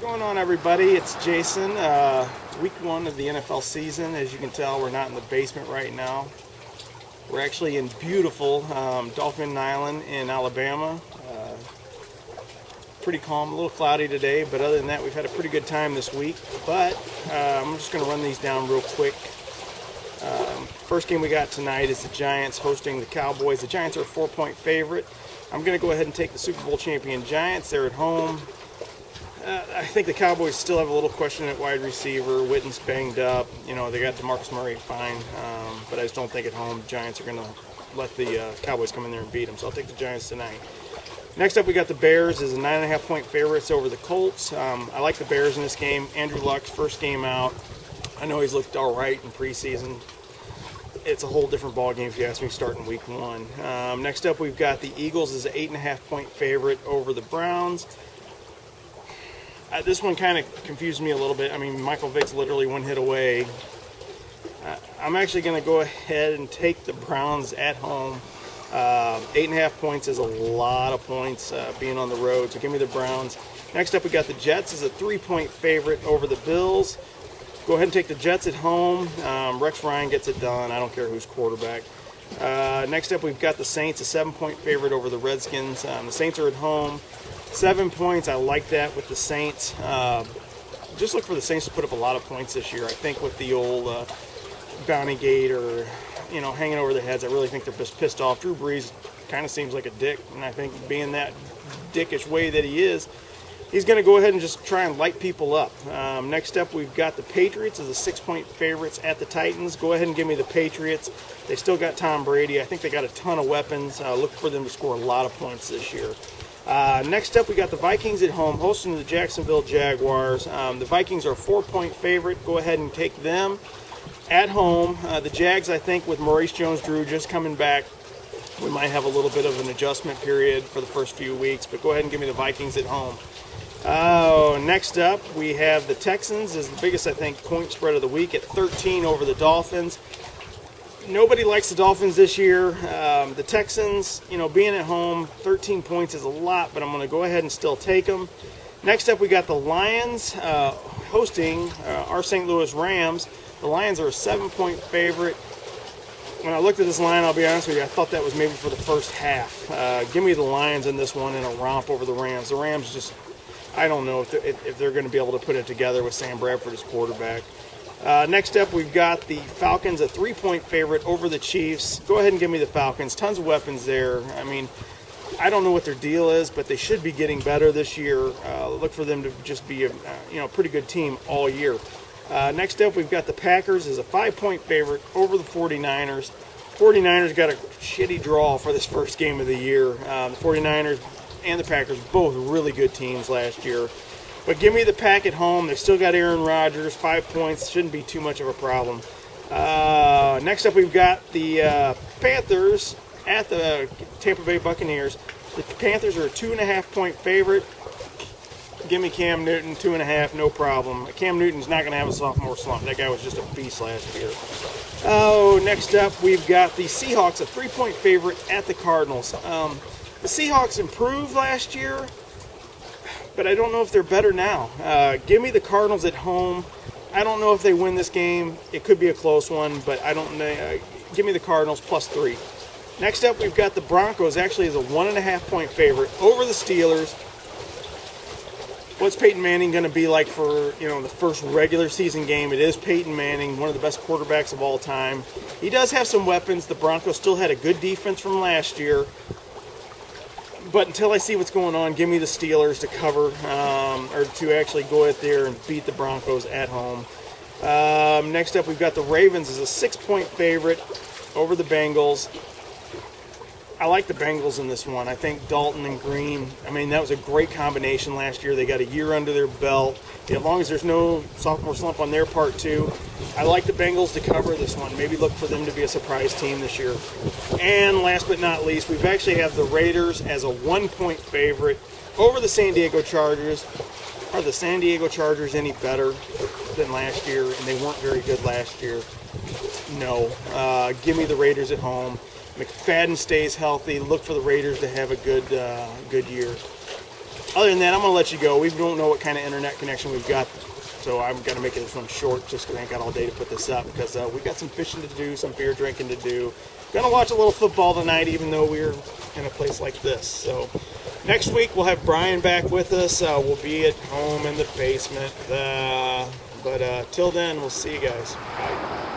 going on, everybody? It's Jason. Week 1 of the NFL season. As you can tell, we're not in the basement right now. We're actually in beautiful Dauphin Island in Alabama. Pretty calm, a little cloudy today, but other than that, we've had a pretty good time this week. But I'm just going to run these down real quick. First game we got tonight is the Giants hosting the Cowboys. The Giants are a 4-point favorite. I'm going to go ahead and take the Super Bowl champion Giants. They're at home. I think the Cowboys still have a little question at wide receiver. Witten's banged up. You know, they got DeMarcus Murray fine, but I just don't think at home Giants are going to let the Cowboys come in there and beat them. So I'll take the Giants tonight. Next up, we got the Bears as a 9.5-point favorites over the Colts. I like the Bears in this game. Andrew Luck's first game out. I know he's looked all right in preseason. It's a whole different ball game if you ask me starting week 1. Next up, we've got the Eagles as an 8.5-point favorite over the Browns. This one kind of confused me a little bit. I mean, Michael Vick's literally one hit away. I'm actually going to go ahead and take the Browns at home. 8.5 points is a lot of points being on the road, so give me the Browns. Next up, we got the Jets as a 3-point favorite over the Bills. Go ahead and take the Jets at home. Rex Ryan gets it done. I don't care who's quarterback. Next up, we've got the Saints, a 7-point favorite over the Redskins. The Saints are at home. 7 points, I like that with the Saints. Just look for the Saints to put up a lot of points this year. I think with the old bounty gate or, you know, hanging over their heads, I really think they're just pissed off. Drew Brees kind of seems like a dick, and I think being that dickish way that he is, he's going to go ahead and just try and light people up. Next up, we've got the Patriots as a 6-point favorites at the Titans. Go ahead and give me the Patriots. They still got Tom Brady. I think they got a ton of weapons. Look for them to score a lot of points this year. Next up, we got the Vikings at home hosting the Jacksonville Jaguars. The Vikings are a 4-point favorite. Go ahead and take them at home. The Jags, I think, with Maurice Jones-Drew just coming back, we might have a little bit of an adjustment period for the first few weeks, but go ahead and give me the Vikings at home. Next up, we have the Texans as the biggest, I think, point spread of the week at 13 over the Dolphins. Nobody likes the Dolphins this year. The Texans, you know, being at home, 13 points is a lot, but I'm going to go ahead and still take them. Next up, we got the Lions hosting our St. Louis Rams. The Lions are a 7-point favorite. When I looked at this line, I'll be honest with you, I thought that was maybe for the first half. Give me the Lions in this one in a romp over the Rams. The Rams just, I don't know if they're going to be able to put it together with Sam Bradford as quarterback. Next up, we've got the Falcons, a 3-point favorite over the Chiefs. Go ahead and give me the Falcons. Tons of weapons there. I mean, I don't know what their deal is, but they should be getting better this year. Look for them to just be a pretty good team all year. Next up, we've got the Packers as a 5-point favorite over the 49ers. 49ers got a shitty draw for this first game of the year. The 49ers and the Packers, both really good teams last year. But give me the Pack at home. They still got Aaron Rodgers, 5 points. Shouldn't be too much of a problem. Next up, we've got the Panthers at the Tampa Bay Buccaneers. The Panthers are a 2.5-point favorite. Give me Cam Newton, 2.5, no problem. Cam Newton's not going to have a sophomore slump. That guy was just a beast last year. Next up, we've got the Seahawks, a 3-point favorite at the Cardinals. The Seahawks improved last year, but I don't know if they're better now. Give me the Cardinals at home. I don't know if they win this game. It could be a close one, but I don't know. Give me the Cardinals +3. Next up, we've got the Broncos actually as a 1.5-point favorite over the Steelers. What's Peyton Manning going to be like for, the first regular season game? It is Peyton Manning, one of the best quarterbacks of all time. He does have some weapons. The Broncos still had a good defense from last year. But until I see what's going on, give me the Steelers to cover or to actually go out there and beat the Broncos at home. Next up, we've got the Ravens as a 6-point favorite over the Bengals. I like the Bengals in this one. I think Dalton and Green, that was a great combination last year. They got a year under their belt. As long as there's no sophomore slump on their part, too, I like the Bengals to cover this one. Maybe look for them to be a surprise team this year. And last but not least, we've actually have the Raiders as a 1-point favorite over the San Diego Chargers. Are the San Diego Chargers any better than last year? And they weren't very good last year. No. Give me the Raiders at home. McFadden stays healthy. Look for the Raiders to have a good year. other than that, I'm going to let you go. We don't know what kind of internet connection we've got, so I'm going to make this one short just because I ain't got all day to put this up, because we got some fishing to do, some beer drinking to do. Going to watch a little football tonight, even though we're in a place like this. So next week we'll have Brian back with us. We'll be at home in the basement. But till then, we'll see you guys. Bye.